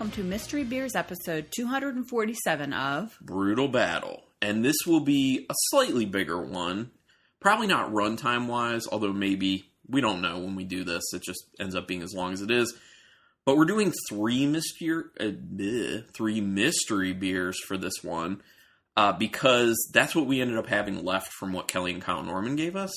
welcome to Mystery Beers episode 247 of Brutal Battle. And this will be a slightly bigger one. Probably not runtime wise, although maybe, we don't know when we do this. It just ends up being as long as it is. But we're doing three mystery beers for this one. Because that's what we ended up having left from what Kelli and Kyle Norman gave us.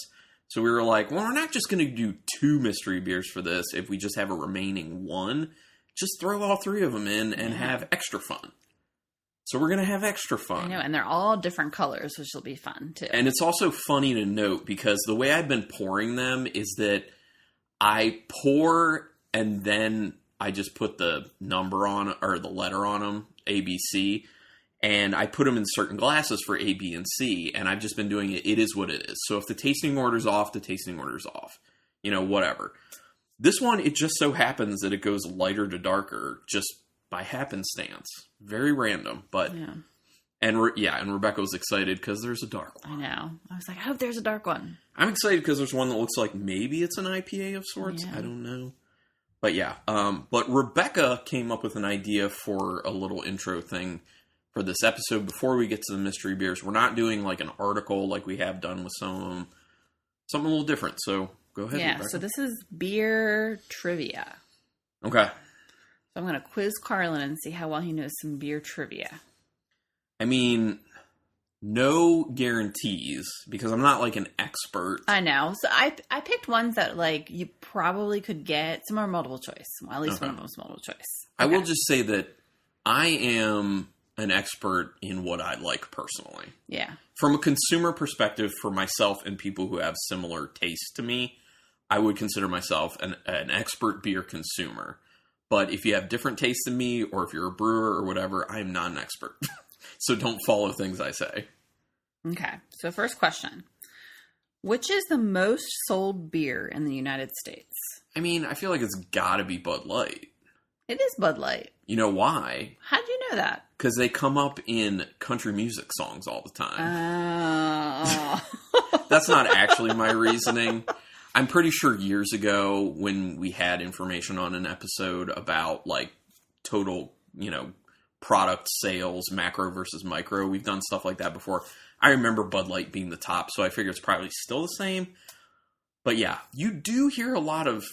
So we were like, well, we're not just going to do two mystery beers for this if we just have a remaining one. Just throw all three of them in and have extra fun. So we're going to have extra fun. I know, and they're all different colors, which will be fun, too. And it's also funny to note, because the way I've been pouring them is that I pour and then I just put the number on, or the letter on them, A, B, C. And I put them in certain glasses for A, B, and C, and I've just been doing it. It is what it is. So if the tasting order's off, the tasting order's off. You know, whatever. This one, it just so happens that it goes lighter to darker just by happenstance. Very random, but... Yeah. And Rebecca was excited because there's a dark one. I know. I was like, I hope there's a dark one. I'm excited because there's one that looks like maybe it's an IPA of sorts. Yeah. I don't know. But yeah. But Rebecca came up with an idea for a little intro thing for this episode. Before we get to the mystery beers, we're not doing like an article like we have done with some of them. Something a little different. So go ahead. Yeah. Rebecca. So this is beer trivia. Okay. So I'm going to quiz Carlin and see how well he knows some beer trivia. I mean, no guarantees because I'm not like an expert. I know. So I picked ones that like you probably could get. Some are multiple choice. Well, at least one of them is multiple choice. Okay. I will just say that I am an expert in what I like personally. Yeah. From a consumer perspective, for myself and people who have similar tastes to me, I would consider myself an expert beer consumer. But if you have different tastes than me, or if you're a brewer or whatever, I'm not an expert. So don't follow things I say. Okay. So first question. Which is the most sold beer in the United States? I mean, I feel like it's got to be Bud Light. It is Bud Light. You know why? How do you know that? Because they come up in country music songs all the time. Oh. That's not actually my reasoning. I'm pretty sure years ago when we had information on an episode about like total, product sales, macro versus micro, we've done stuff like that before. I remember Bud Light being the top, so I figure it's probably still the same. But yeah, you do hear a lot of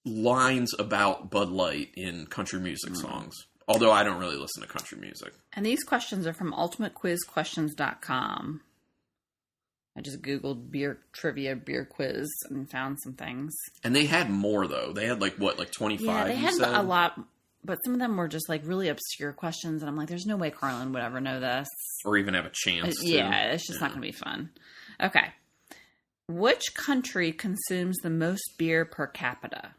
lines about Bud Light in country music songs. Although I don't really listen to country music. And these questions are from ultimatequizquestions.com. I just Googled beer trivia, beer quiz, and found some things. And they had more, though. They had, like 25? Yeah, they had a lot, but some of them were just, really obscure questions. And I'm like, there's no way Carlin would ever know this. Or even have a chance to. Yeah, it's just not going to be fun. Okay. Which country consumes the most beer per capita?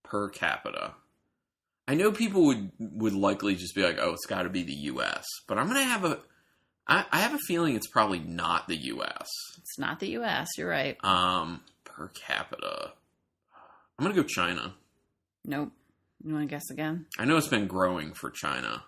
Per capita. I know people would likely just be like, oh, it's got to be the U.S. But I'm going to have I have a feeling it's probably not the U.S. It's not the U.S. You're right. Per capita. I'm going to go China. Nope. You want to guess again? I know it's been growing for China.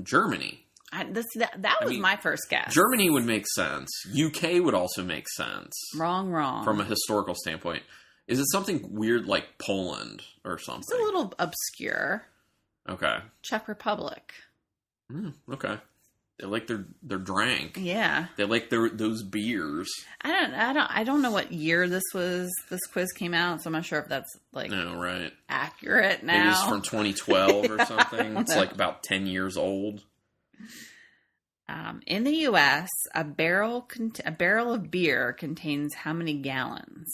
Germany. That was my first guess. Germany would make sense. UK would also make sense. Wrong. From a historical standpoint. Is it something weird like Poland or something? It's a little obscure. Okay. Czech Republic. Okay. They like their drank. Yeah. They like those beers. I don't know what year this quiz came out, so I'm not sure if that's accurate now. Maybe it's from 2012 or something. It's like about 10 years old. In the U.S., a barrel of beer contains how many gallons?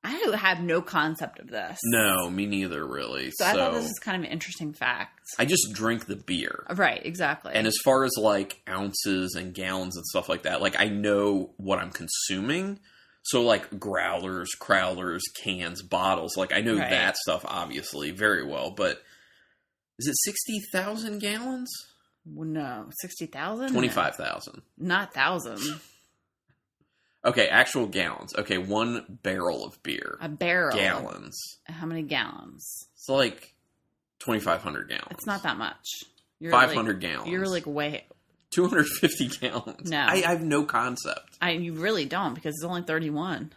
I have no concept of this. No, me neither, really. So I thought this is kind of an interesting fact. I just drink the beer. Right, exactly. And as far as like ounces and gallons and stuff like that, like I know what I'm consuming. So like growlers, crowlers, cans, bottles, like I know that stuff obviously very well. But is it 60,000 gallons? Well, no, 60,000? 25,000. Not thousand. Okay, actual gallons. Okay, one barrel of beer. A barrel. Gallons. How many gallons? It's like 2,500 gallons. It's not that much. 500 gallons. You're like way... 250 gallons. No. I have no concept. You really don't, because it's only 31.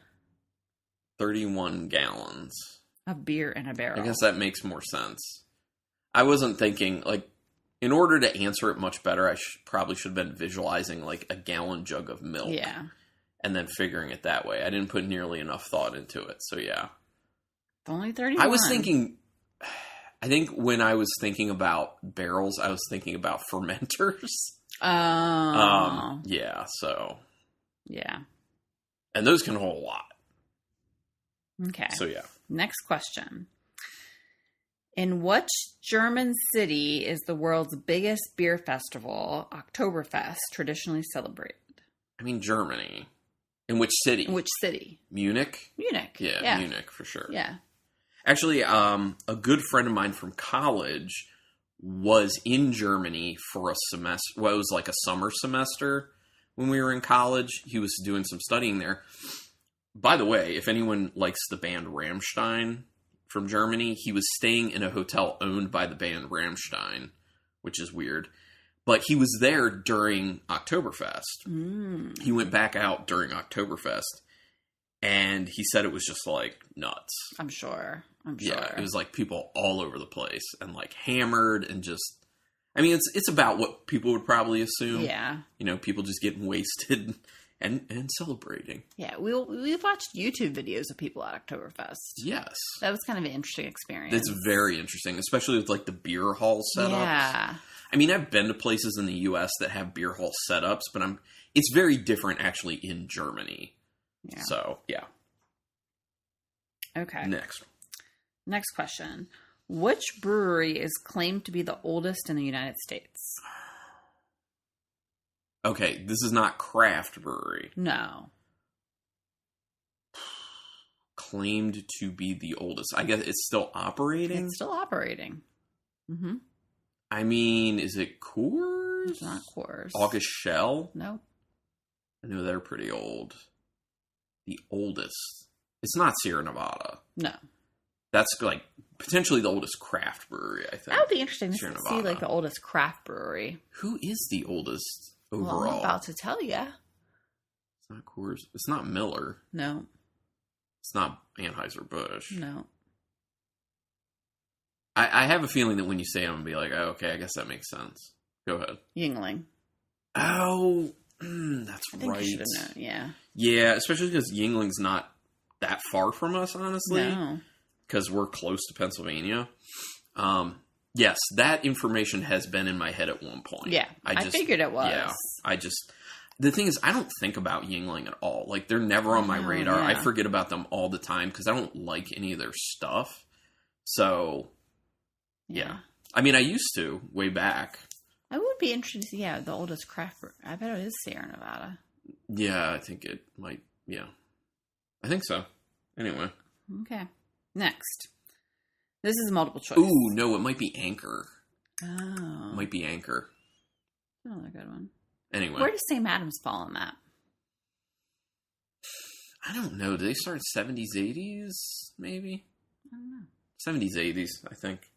31 gallons. of beer in a barrel. I guess that makes more sense. I wasn't thinking, like, in order to answer it much better, I probably should have been visualizing, like, a gallon jug of milk. Yeah. And then figuring it that way. I didn't put nearly enough thought into it. So, yeah. Only 31. I was thinking... I think when I was thinking about barrels, I was thinking about fermenters. Oh. Yeah, so... Yeah. And those can hold a lot. Okay. So, yeah. Next question. In which German city is the world's biggest beer festival, Oktoberfest, traditionally celebrated? I mean, Germany. In which city? In which city? Munich? Munich. Yeah, Munich, for sure. Yeah. Actually, a good friend of mine from college was in Germany for a semester. Well, it was like a summer semester when we were in college. He was doing some studying there. By the way, if anyone likes the band Rammstein from Germany, he was staying in a hotel owned by the band Rammstein, which is weird. But he was there during Oktoberfest. Mm. He went back out during Oktoberfest, and he said it was just, like, nuts. I'm sure. Yeah, it was, like, people all over the place, and, like, hammered, and just... I mean, it's about what people would probably assume. Yeah. You know, people just getting wasted and celebrating. Yeah, we've watched YouTube videos of people at Oktoberfest. Yes. That was kind of an interesting experience. It's very interesting, especially with, like, the beer hall setups. Yeah. I mean, I've been to places in the U.S. that have beer hall setups, but it's very different, actually, in Germany. Yeah. So, yeah. Okay. Next question. Which brewery is claimed to be the oldest in the United States? Okay, this is not craft brewery. No. Claimed to be the oldest. I guess it's still operating? It's still operating. Mm-hmm. I mean, is it Coors? It's not Coors. August Shell? Nope. I know they're pretty old. The oldest. It's not Sierra Nevada. No. That's like potentially the oldest craft brewery, I think. That would be interesting to Sierra see Nevada. like the oldest craft brewery. Who is the oldest overall? Well, I'm about to tell you. It's not Coors. It's not Miller. No. It's not Anheuser-Busch. No. I have a feeling that when you say it, I'm going to be like, oh, okay, I guess that makes sense. Go ahead. Yingling. Oh, that's I think right. you should have known, yeah. Yeah, especially because Yingling's not that far from us, honestly. No. Because we're close to Pennsylvania. Yes, that information has been in my head at one point. Yeah, I figured it was. Yeah, the thing is, I don't think about Yingling at all. Like, they're never on my radar. Yeah. I forget about them all the time because I don't like any of their stuff. So, yeah. I mean, I used to, way back. I would be interested to see, the oldest craft brewery. I bet it is Sierra Nevada. Yeah, I think it might, yeah. I think so. Anyway. Okay. Next. This is multiple choice. Ooh, no, it might be Anchor. Oh. It might be Anchor. Another good one. Anyway. Where does Sam Adams fall in that? I don't know. Do they start 70s, 80s, maybe? I don't know. 70s, 80s, I think.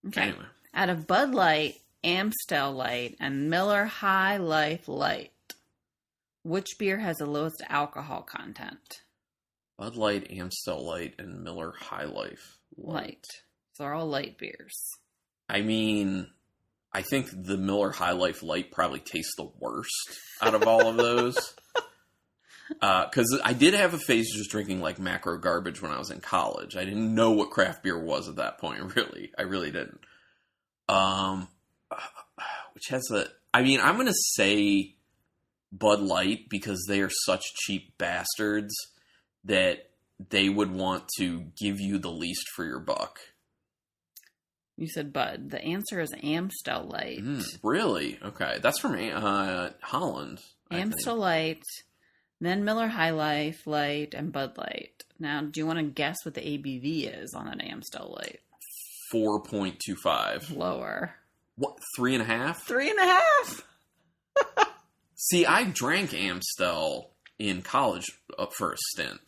Okay. Anyway. Out of Bud Light, Amstel Light, and Miller High Life Light, which beer has the lowest alcohol content? Bud Light, Amstel Light, and Miller High Life Light. So they're all light beers. I mean, I think the Miller High Life Light probably tastes the worst out of all of those. Because I did have a phase just drinking like macro garbage when I was in college. I didn't know what craft beer was at that point, really. I really didn't. Which has I'm going to say Bud Light because they are such cheap bastards that they would want to give you the least for your buck. You said Bud. The answer is Amstel Light. Really? Okay. That's from Holland. Amstel Light, then Miller High Life Light, and Bud Light. Now, do you want to guess what the ABV is on an Amstel Light? 4.25. Lower. What? 3.5? 3.5? See, I drank Amstel in college for a stint.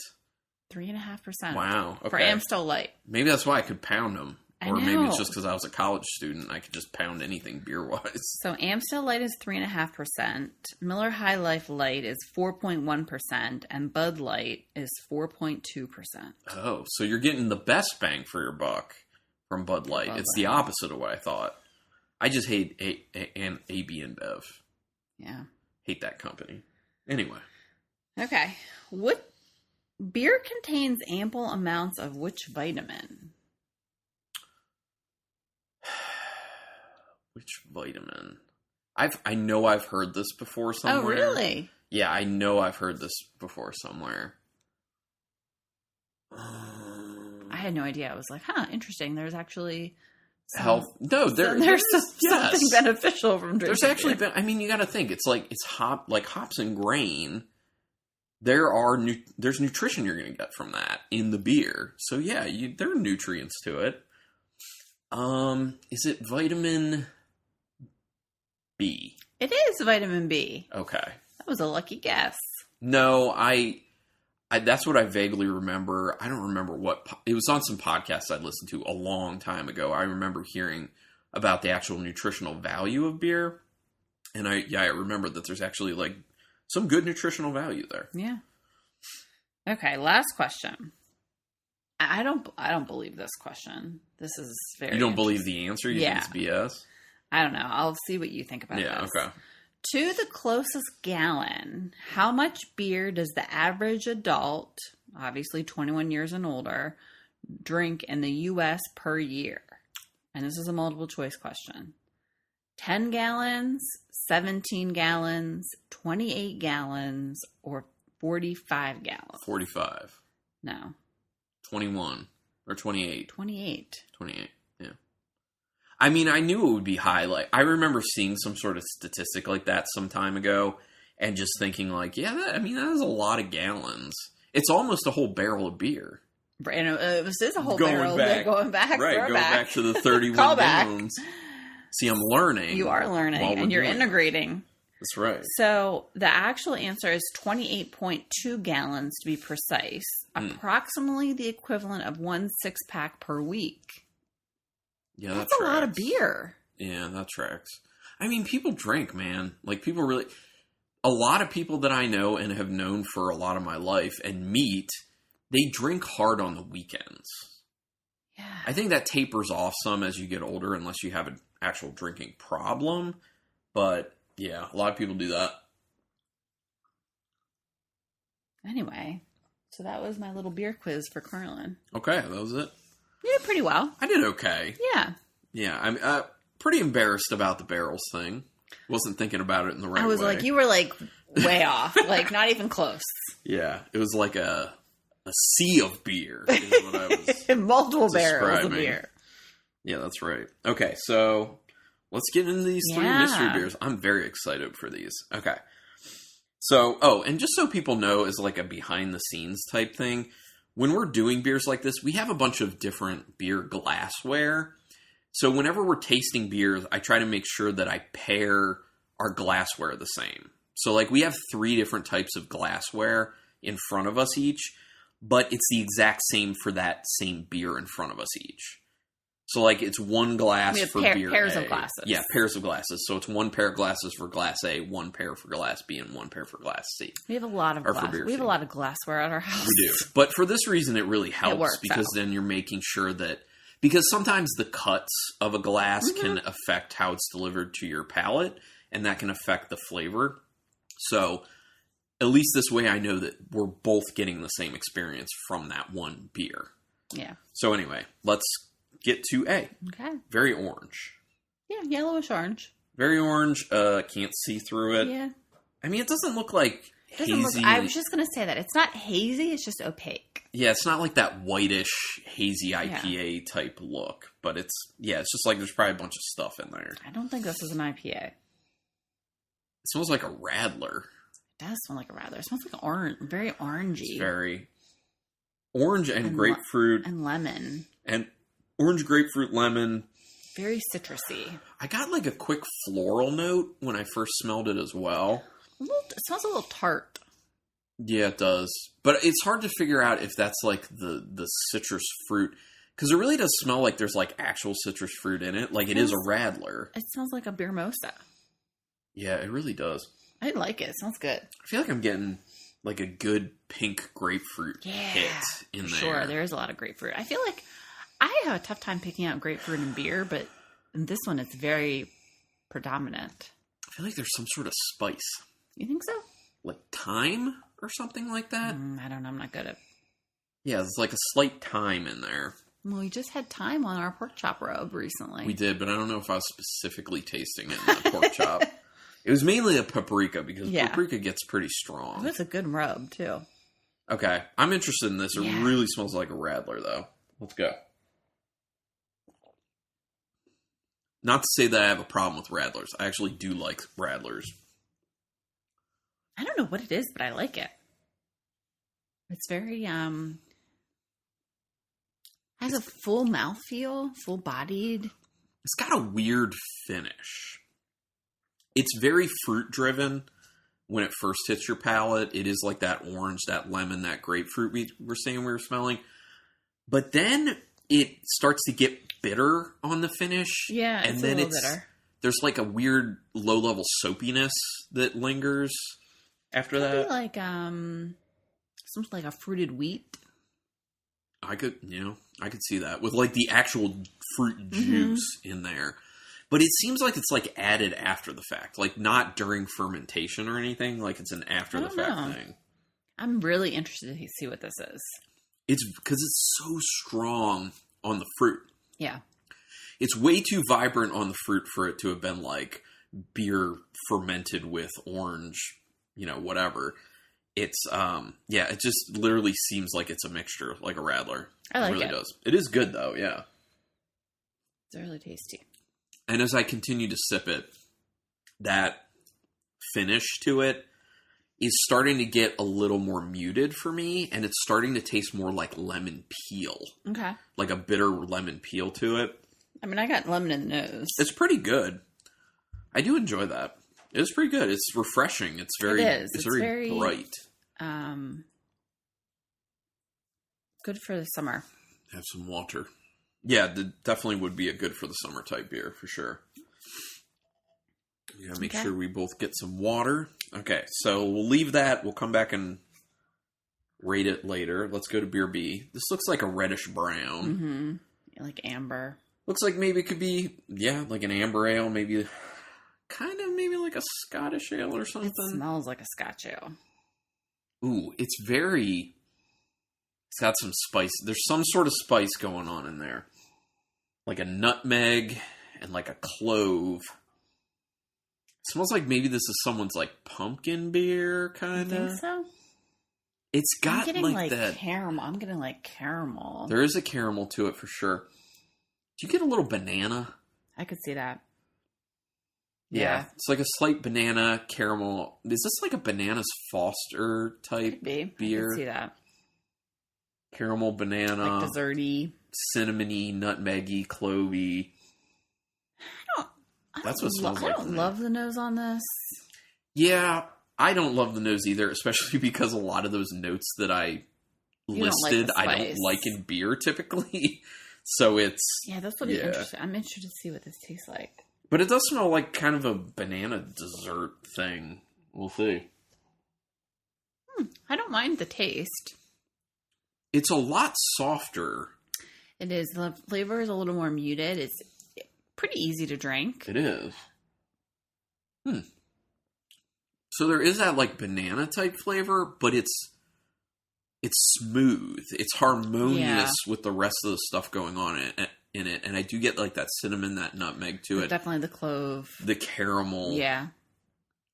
3.5%. Wow. Okay. For Amstel Light. Maybe that's why I could pound them. Or maybe it's just because I was a college student. I could just pound anything beer-wise. So Amstel Light is 3.5%. Miller High Life Light is 4.1%. And Bud Light is 4.2%. Oh, so you're getting the best bang for your buck from Bud Light. It's the opposite of what I thought. I just hate AB InBev. Yeah. Hate that company. Anyway. Okay. What beer contains ample amounts of which vitamin? Which vitamin? I know I've heard this before somewhere. Oh, really? Yeah, I know I've heard this before somewhere. I had no idea. I was like, interesting. There's actually health. No, there's something beneficial from drinking. There's actually been. I mean, you got to think. It's hops and grain. There's nutrition you're going to get from that in the beer. So yeah, there are nutrients to it. Is it vitamin B? It is vitamin B. Okay. That was a lucky guess. No, I that's what I vaguely remember. I don't remember it was on some podcast I'd listened to a long time ago. I remember hearing about the actual nutritional value of beer. And I remember that there's actually like some good nutritional value there. Yeah. Okay, last question. I don't believe this question. This is very... You don't believe the answer? You think it's BS? I don't know. I'll see what you think about this. Yeah, okay. To the closest gallon, how much beer does the average adult, obviously 21 years and older, drink in the U.S. per year? And this is a multiple choice question. 10 gallons, 17 gallons, 28 gallons, or 45 gallons? 45. No. 21 or 28. 28. 28. Yeah. I mean, I knew it would be high. Like, I remember seeing some sort of statistic like that some time ago and just thinking like, yeah, that is a lot of gallons. It's almost a whole barrel of beer. And it was a whole barrel. Going back. Right. Going back to the 31 gallons. See, I'm learning. You are learning and you're integrating. That's right. So the actual answer is 28.2 gallons to be precise. Approximately the equivalent of 1 6-pack per week. Yeah, that's a lot of beer. Yeah, that tracks. I mean, people drink, man. Like, people really... A lot of people that I know and have known for a lot of my life and meet, they drink hard on the weekends. Yeah. I think that tapers off some as you get older unless you have an actual drinking problem. But... yeah, a lot of people do that. Anyway, so that was my little beer quiz for Carlin. Okay, that was it. You did pretty well. I did okay. Yeah. Yeah, I'm pretty embarrassed about the barrels thing. Wasn't thinking about it in the right way. I was like, you were like way off. Like, not even close. Yeah, it was like a sea of beer is what I was multiple barrels of beer. Yeah, that's right. Okay, so... let's get into these 3 mystery beers. I'm very excited for these. Okay. So, and just so people know, as like a behind-the-scenes type thing, when we're doing beers like this, we have a bunch of different beer glassware. So whenever we're tasting beers, I try to make sure that I pair our glassware the same. So like we have 3 different types of glassware in front of us each, but it's the exact same for that same beer in front of us each. So, like, it's one glass for beer pairs A. of glasses. Yeah, pairs of glasses. So, it's one pair of glasses for glass A, one pair for glass B, and one pair for glass C. We have a lot of glassware at our house. We do. But for this reason, it really helps. It works because then you're making sure that... because sometimes the cuts of a glass can affect how it's delivered to your palate, and that can affect the flavor. So, at least this way I know that we're both getting the same experience from that one beer. Yeah. So, anyway, let's... get to A. Okay. Very orange. Yeah, yellowish orange. Very orange. Can't see through it. Yeah. I mean, it doesn't look like hazy. I was just going to say that. It's not hazy, it's just opaque. Yeah, it's not like that whitish, hazy IPA type look. But it's just like there's probably a bunch of stuff in there. I don't think this is an IPA. It smells like a Radler. It does smell like a Radler. It smells like orange, very orangey. It's very orange and grapefruit. And lemon. And orange, grapefruit, lemon. Very citrusy. I got like a quick floral note when I first smelled it as well. It smells a little tart. Yeah, it does. But it's hard to figure out if that's like the citrus fruit. Because it really does smell like there's like actual citrus fruit in it. Like it is a Radler. It smells like a beer mosa. Yeah, it really does. I like it. It smells good. I feel like I'm getting like a good pink grapefruit hit in there. Sure, there is a lot of grapefruit. I feel like I have a tough time picking out grapefruit in beer, but in this one it's very predominant. I feel like there's some sort of spice. You think so? Like thyme or something like that? I don't know. I'm not good at... Yeah, there's like a slight thyme in there. Well, we just had thyme on our pork chop rub recently. We did, but I don't know if I was specifically tasting it in the pork chop. It was mainly a paprika because paprika gets pretty strong. It was a good rub, too. Okay, I'm interested in this. It really smells like a Radler, though. Let's go. Not to say that I have a problem with Radlers. I actually do like Radlers. I don't know what it is, but I like it. It's very, has a full mouthfeel, full bodied. It's got a weird finish. It's very fruit driven when it first hits your palate. It is like that orange, that lemon, that grapefruit we were saying we were smelling. But then it starts to get bitter on the finish. Yeah, it's a little bitter. There's like a weird low level soapiness that lingers after that. Like something like a fruited wheat. I could see that with like the actual fruit juice in there. But it seems like it's like added after the fact, like not during fermentation or anything. Like it's an after the fact thing. I'm really interested to see what this is. It's because it's so strong on the fruit. Yeah. It's way too vibrant on the fruit for it to have been like beer fermented with orange, whatever. It's, it just literally seems like it's a mixture, like a Radler. I like it. It really does. It is good though, yeah. It's really tasty. And as I continue to sip it, that finish to it is starting to get a little more muted for me, and it's starting to taste more like lemon peel. Okay. Like a bitter lemon peel to it. I mean, I got lemon in the nose. It's pretty good. I do enjoy that. It's pretty good. It's refreshing. It's very, it's very bright. Good for the summer. Have some water. Yeah, definitely would be a good for the summer type beer for sure. We gotta make sure we both get some water. Okay, so we'll leave that. We'll come back and rate it later. Let's go to beer B. This looks like a reddish brown. Mm-hmm. Like amber. Looks like maybe it could be, like an amber ale. Maybe like a Scottish ale or something. It smells like a Scotch ale. Ooh, it's got some spice. There's some sort of spice going on in there. Like a nutmeg and like a clove. It smells like maybe this is someone's like pumpkin beer, kind of. You think so? It's got like that caramel. I'm getting like caramel. There is a caramel to it for sure. Do you get a little banana? I could see that. Yeah. It's like a slight banana caramel. Is this like a Bananas Foster type beer? I could see that. Caramel, banana. Like desserty. Cinnamony, nutmeggy, clovey. That's what it smells like. I don't love the nose on this. Yeah, I don't love the nose either, especially because a lot of those notes that I listed, I don't like in beer typically. So it's... Yeah, that's what interesting. I'm interested to see what this tastes like. But it does smell like kind of a banana dessert thing. We'll see. I don't mind the taste. It's a lot softer. It is. The flavor is a little more muted. It's pretty easy to drink. It is. So there is that like banana type flavor, but it's smooth. It's harmonious with the rest of the stuff going on in it. And I do get like that cinnamon, that nutmeg to it. Definitely the clove. The caramel. Yeah.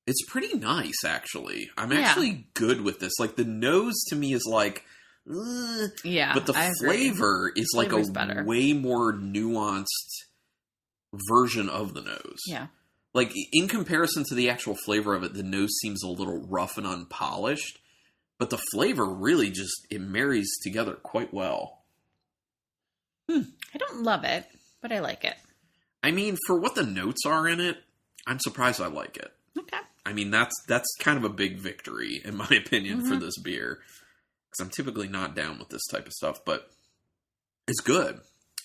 It's pretty nice, actually. I'm actually good with this. Like the nose to me is like... Yeah, but the flavor is like a better. Way more nuanced version of the nose. Yeah. Like, in comparison to the actual flavor of it, the nose seems a little rough and unpolished. But the flavor really it marries together quite well. I don't love it, but I like it. I mean, for what the notes are in it, I'm surprised I like it. Okay. I mean, that's kind of a big victory, in my opinion, for this beer. Because I'm typically not down with this type of stuff, but it's good.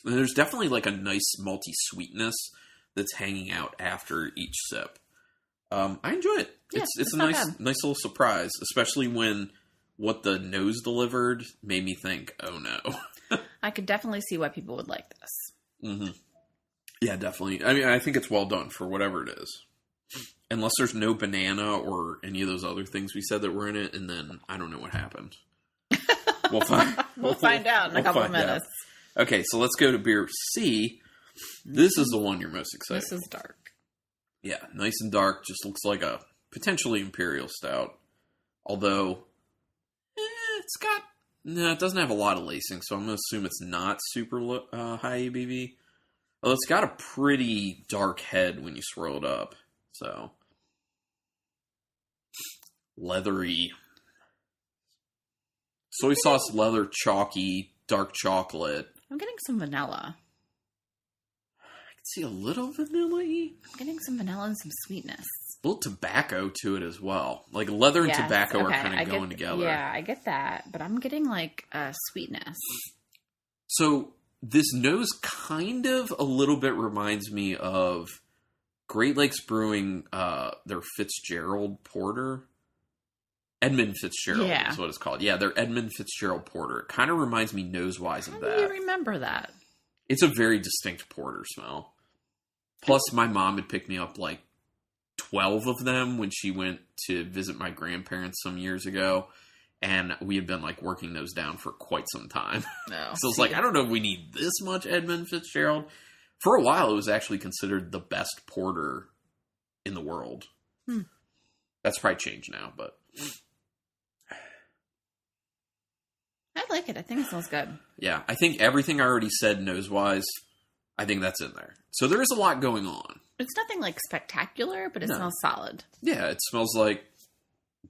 And there's definitely like a nice malty sweetness that's hanging out after each sip. I enjoy it. Yeah, it's a not nice bad. nice little surprise, especially when what the nose delivered made me think, oh no. I could definitely see why people would like this. Mm-hmm. Yeah, definitely. I mean, I think it's well done for whatever it is. Unless there's no banana or any of those other things we said that were in it, and then I don't know what happened. We'll find. We'll find out in a couple of minutes. Out. Okay, so let's go to beer C. This is the one you're most excited. This is dark. Yeah, nice and dark. Just looks like a potentially imperial stout. Although, it doesn't have a lot of lacing, so I'm going to assume it's not super high ABV. Although it's got a pretty dark head when you swirl it up. So, leathery. Soy sauce, leather, chalky, dark chocolate. I'm getting some vanilla. I can see a little vanilla-y. I'm getting some vanilla and some sweetness. A little tobacco to it as well. Like leather and tobacco are kind of going together. Yeah, I get that. But I'm getting like sweetness. So this nose kind of a little bit reminds me of Great Lakes Brewing, their Fitzgerald Porter. Edmund Fitzgerald is what it's called. Yeah, their Edmund Fitzgerald Porter. It kind of reminds me nose-wise of that. How do you remember that? It's a very distinct porter smell. Plus, my mom had picked me up like 12 of them when she went to visit my grandparents some years ago. And we had been like working those down for quite some time. No, so it's like, I don't know if we need this much Edmund Fitzgerald. For a while, it was actually considered the best porter in the world. That's probably changed now, but... I like it. I think it smells good. Yeah, I think everything I already said nose-wise, I think that's in there. So there is a lot going on. It's nothing like spectacular, but it smells solid. Yeah, it smells like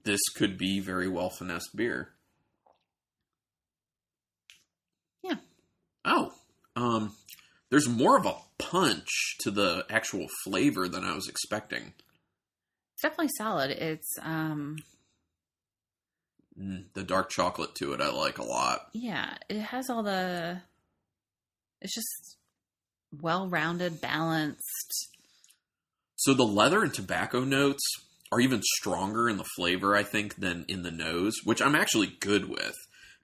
this could be very well finessed beer. Yeah. Oh, there's more of a punch to the actual flavor than I was expecting. It's definitely solid. It's the dark chocolate to it I like a lot. Yeah, it has all the... It's just well-rounded, balanced. So the leather and tobacco notes are even stronger in the flavor, I think, than in the nose, which I'm actually good with.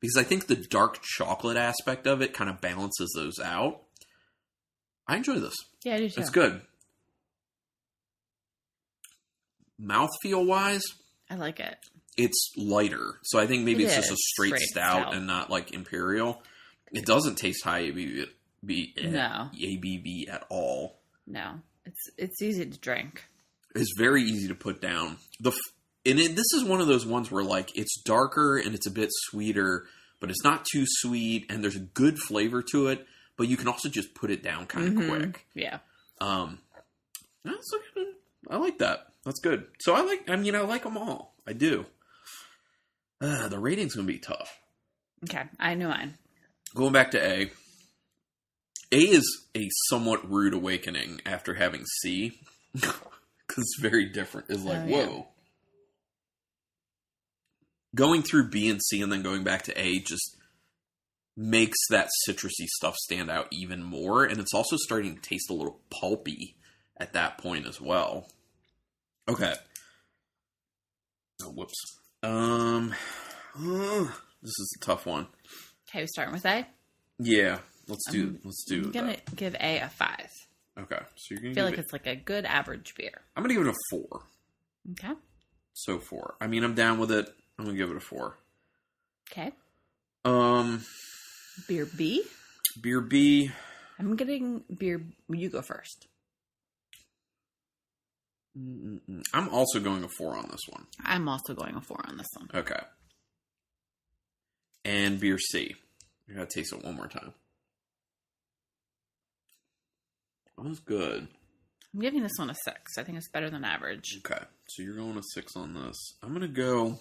Because I think the dark chocolate aspect of it kind of balances those out. I enjoy this. Yeah, I do too. It's good. Mouthfeel-wise, I like it. It's lighter. So I think maybe it's just a straight stout and not like imperial. It doesn't taste high ABV, ABV at all. No. It's easy to drink. It's very easy to put down. This is one of those ones where like it's darker and it's a bit sweeter, but it's not too sweet and there's a good flavor to it, but you can also just put it down kind of quick. Yeah. I like that. That's good. So I like them all. I do. The rating's going to be tough. Okay, I know mine. Going back to A. A is a somewhat rude awakening after having C. Because it's very different. It's like, whoa. Going through B and C and then going back to A just makes that citrusy stuff stand out even more. And it's also starting to taste a little pulpy at that point as well. Okay. Oh, whoops. This is a tough one. Okay, we're starting with A? Yeah. Let's do I'm going to give A a 5. Okay. So you're going to feel like it's like a good average beer. I'm going to give it a 4. Okay. So 4. I mean, I'm down with it. I'm going to give it a 4. Okay. Beer B? Beer B. I'm getting beer... You go first. I'm also going a 4 on this one. I'm also going a 4 on this one. Okay. And beer C. I gotta taste it one more time. That was good. I'm giving this one a 6. I think it's better than average. Okay. So you're going a 6 on this. I'm gonna go...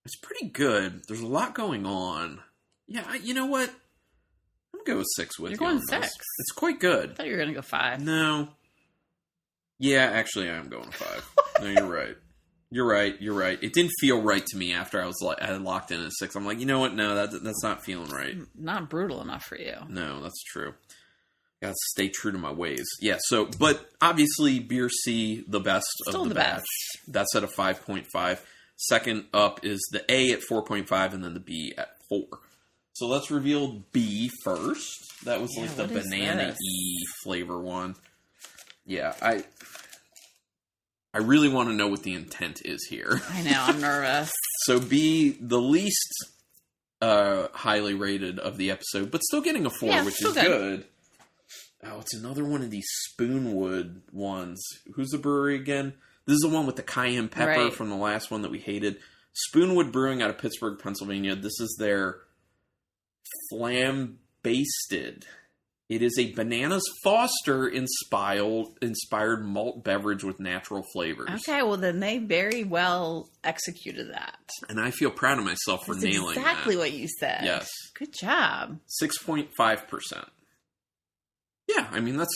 It's pretty good. There's a lot going on. Yeah, you know what? I'm gonna go with 6 with you. You're going 6. This. It's quite good. I thought you were gonna go 5. No. Yeah, actually, I am going 5. No, you're right. You're right. It didn't feel right to me after I had locked in at 6. I'm like, you know what? No, that's not feeling right. Not brutal enough for you. No, that's true. Gotta stay true to my ways. Yeah, so, but obviously beer C, the best Still of the batch. best. That's at a 5.5. Second up is the A at 4.5 and then the B at 4. So let's reveal B first. That was like the banana-y flavor one. Yeah, I really want to know what the intent is here. I know, I'm nervous. So B, the least highly rated of the episode, but still getting a 4, which is good. Oh, it's another one of these Spoonwood ones. Who's the brewery again? This is the one with the cayenne pepper from the last one that we hated. Spoonwood Brewing out of Pittsburgh, Pennsylvania. This is their Flambasted. It is a Bananas Foster inspired malt beverage with natural flavors. Okay, well then they very well executed that. And I feel proud of myself for nailing exactly that. What you said. Yes. Good job. 6.5%. Yeah, I mean, that's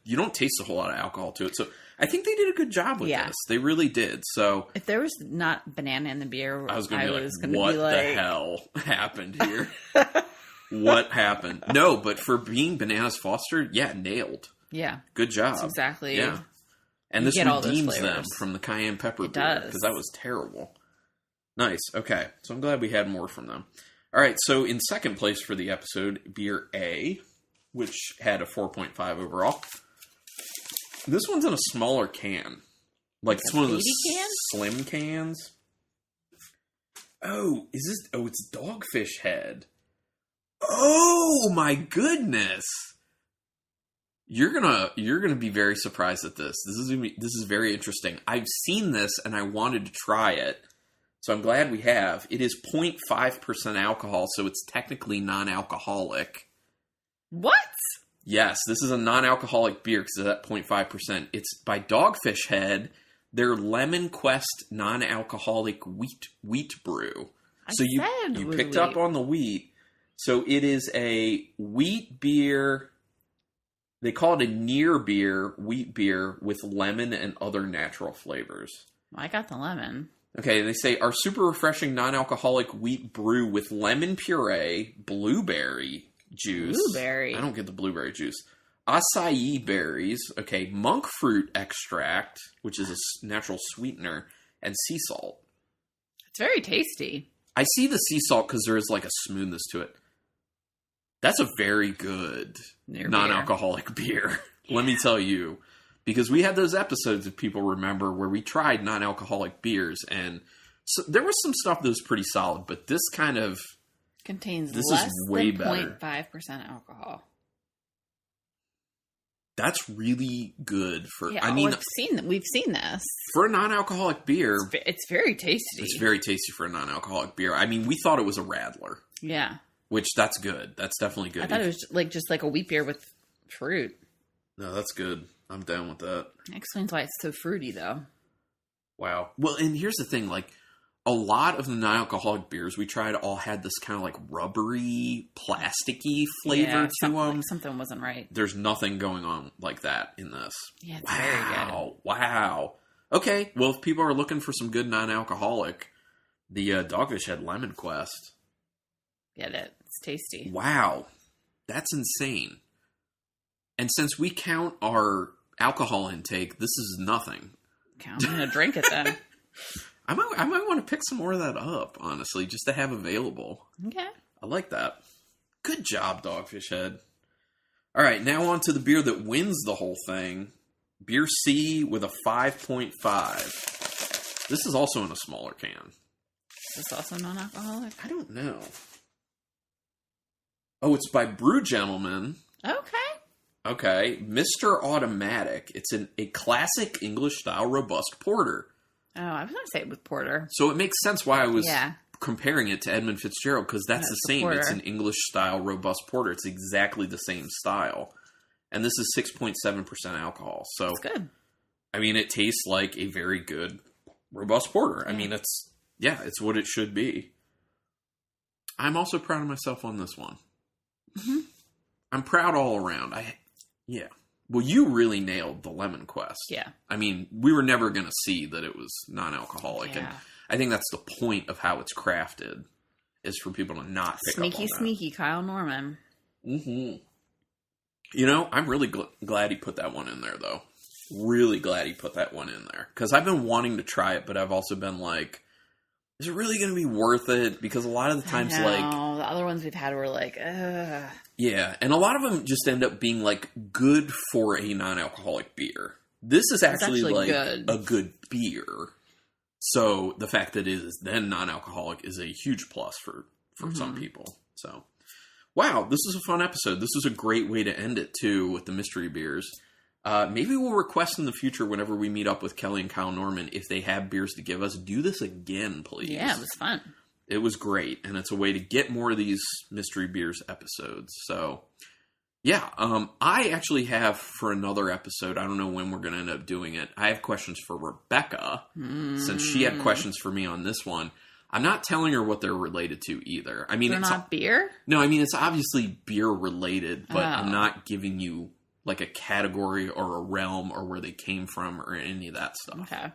you don't taste a whole lot of alcohol to it. So I think they did a good job with this. They really did. So if there was not banana in the beer, I was going to be like, what the hell happened here? What happened? No, but for being Bananas Foster, nailed. Yeah. Good job. That's exactly. Yeah. And this redeems them from the cayenne pepper beer. Because that was terrible. Nice. Okay. So I'm glad we had more from them. All right. So in second place for the episode, beer A, which had a 4.5 overall. This one's in a smaller can. Like it's one of those slim cans. Oh, is this... Oh, it's Dogfish Head. Oh, my goodness. You're gonna be very surprised at this. This is very interesting. I've seen this and I wanted to try it. So I'm glad we have. It is 0.5% alcohol, so it's technically non-alcoholic. What? Yes, this is a non-alcoholic beer because it's at 0.5%. It's by Dogfish Head, their Lemon Quest non-alcoholic wheat brew. So you picked up on the wheat. So it is a wheat beer. They call it a near beer, wheat beer with lemon and other natural flavors. I got the lemon. Okay, they say our super refreshing non-alcoholic wheat brew with lemon puree, blueberry juice. Blueberry. I don't get the blueberry juice. Acai berries. Okay, monk fruit extract, which is a natural sweetener, and sea salt. It's very tasty. I see the sea salt because there is like a smoothness to it. That's a very good non-alcoholic beer. Let me tell you. Because we had those episodes, if people remember, where we tried non-alcoholic beers. And so there was some stuff that was pretty solid. But this kind of... contains less than 0.5% alcohol. That's really good for... Yeah, I mean, we've seen this. For a non-alcoholic beer... It's very tasty. It's very tasty for a non-alcoholic beer. I mean, we thought it was a Radler. Yeah. Which, that's good. That's definitely good. I thought it was just like a wheat beer with fruit. No, that's good. I'm down with that. That explains why it's so fruity, though. Wow. Well, and here's the thing. Like, a lot of the non-alcoholic beers we tried all had this kind of like rubbery, plasticky flavor to them. Like something wasn't right. There's nothing going on like that in this. Yeah, it's very good. Wow. Okay. Well, if people are looking for some good non-alcoholic, the Dogfish Head Lemon Quest. Get it. It's tasty. Wow. That's insane. And since we count our alcohol intake, this is nothing. I'm going to drink it then. I might want to pick some more of that up, honestly, just to have available. Okay. I like that. Good job, Dogfish Head. All right, now on to the beer that wins the whole thing. Beer C with a 5.5. This is also in a smaller can. Is this also non-alcoholic? I don't know. Oh, it's by Brew Gentleman. Okay, Mr. Automatic. It's a classic English-style robust porter. Oh, I was going to say it with porter. So it makes sense why I was comparing it to Edmund Fitzgerald, because that's the same. It's an English-style robust porter. It's exactly the same style. And this is 6.7% alcohol. So that's good. I mean, it tastes like a very good robust porter. I mean, it's what it should be. I'm also proud of myself on this one. Mm-hmm. I'm proud all around. Well, you really nailed the Lemon Quest. Yeah. I mean, we were never going to see that it was non-alcoholic. Yeah. And I think that's the point of how it's crafted, is for people to not pick up on that. Sneaky Kyle Norman. Mm-hmm. You know, I'm really glad he put that one in there, though. Really glad he put that one in there. Because I've been wanting to try it, but I've also been like, is it really going to be worth it? Because a lot of the times, the other ones we've had were like, ugh. Yeah, and a lot of them just end up being like good for a non-alcoholic beer. This is actually like good. A good beer. So the fact that it is then non-alcoholic is a huge plus for some people. So, wow, this is a fun episode. This is a great way to end it too with the mystery beers. Maybe we'll request in the future whenever we meet up with Kelli and Kyle Norman, if they have beers to give us, do this again, please. Yeah, it was fun. It was great, and it's a way to get more of these mystery beers episodes. So, yeah, I actually have for another episode, I don't know when we're going to end up doing it, I have questions for Rebecca, since she had questions for me on this one. I'm not telling her what they're related to either. I mean, they're not beer? No, I mean, it's obviously beer related, but I'm not giving you like a category or a realm or where they came from or any of that stuff. Okay.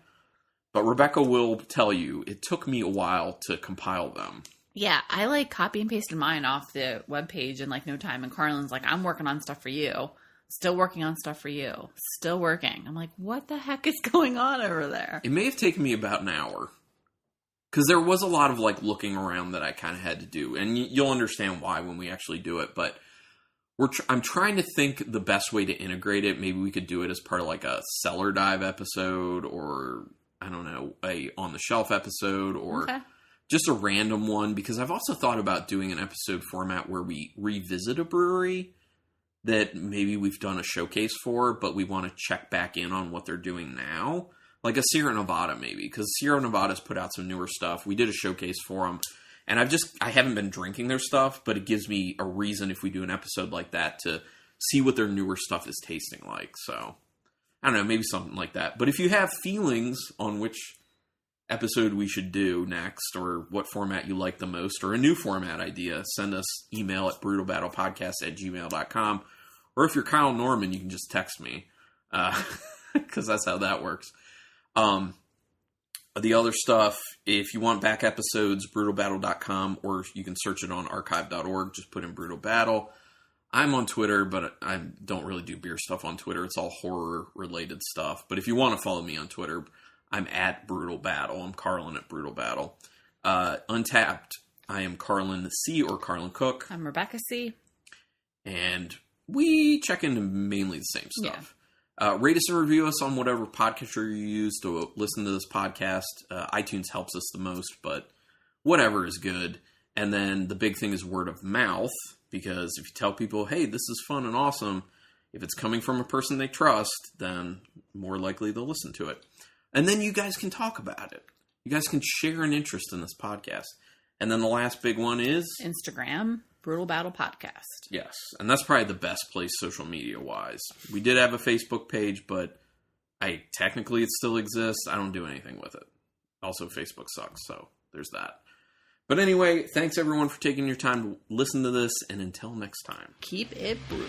But Rebecca will tell you, it took me a while to compile them. Yeah, I like copy and pasted mine off the webpage in like no time. And Carlin's like, I'm working on stuff for you. Still working on stuff for you. Still working. I'm like, what the heck is going on over there? It may have taken me about an hour. Because there was a lot of like looking around that I kind of had to do. And you'll understand why when we actually do it. But I'm trying to think the best way to integrate it. Maybe we could do it as part of like a cellar dive episode, or I don't know, a on the shelf episode, or just a random one. Because I've also thought about doing an episode format where we revisit a brewery that maybe we've done a showcase for, but we want to check back in on what they're doing now. Like a Sierra Nevada, maybe. Because Sierra Nevada's put out some newer stuff. We did a showcase for them. And I haven't been drinking their stuff, but it gives me a reason if we do an episode like that to see what their newer stuff is tasting like. So, I don't know, maybe something like that. But if you have feelings on which episode we should do next, or what format you like the most, or a new format idea, send us email at brutalbattlepodcast@gmail.com. Or if you're Kyle Norman, you can just text me, because that's how that works. The other stuff, if you want back episodes, brutalbattle.com, or you can search it on archive.org. Just put in Brutal Battle. I'm on Twitter, but I don't really do beer stuff on Twitter. It's all horror-related stuff. But if you want to follow me on Twitter, I'm at Brutal Battle. I'm Carlin at Brutal Battle. Untapped, I am Carlin C. or Carlin Cook. I'm Rebecca C. And we check into mainly the same stuff. Yeah. Rate us and review us on whatever podcatcher you use to listen to this podcast. iTunes helps us the most, but whatever is good. And then the big thing is word of mouth, because if you tell people, hey, this is fun and awesome, if it's coming from a person they trust, then more likely they'll listen to it. And then you guys can talk about it. You guys can share an interest in this podcast. And then the last big one is Instagram, Brutal Battle Podcast. Yes, and that's probably the best place social media-wise. We did have a Facebook page, but technically it still exists. I don't do anything with it. Also, Facebook sucks, so there's that. But anyway, thanks everyone for taking your time to listen to this, and until next time. Keep it brutal.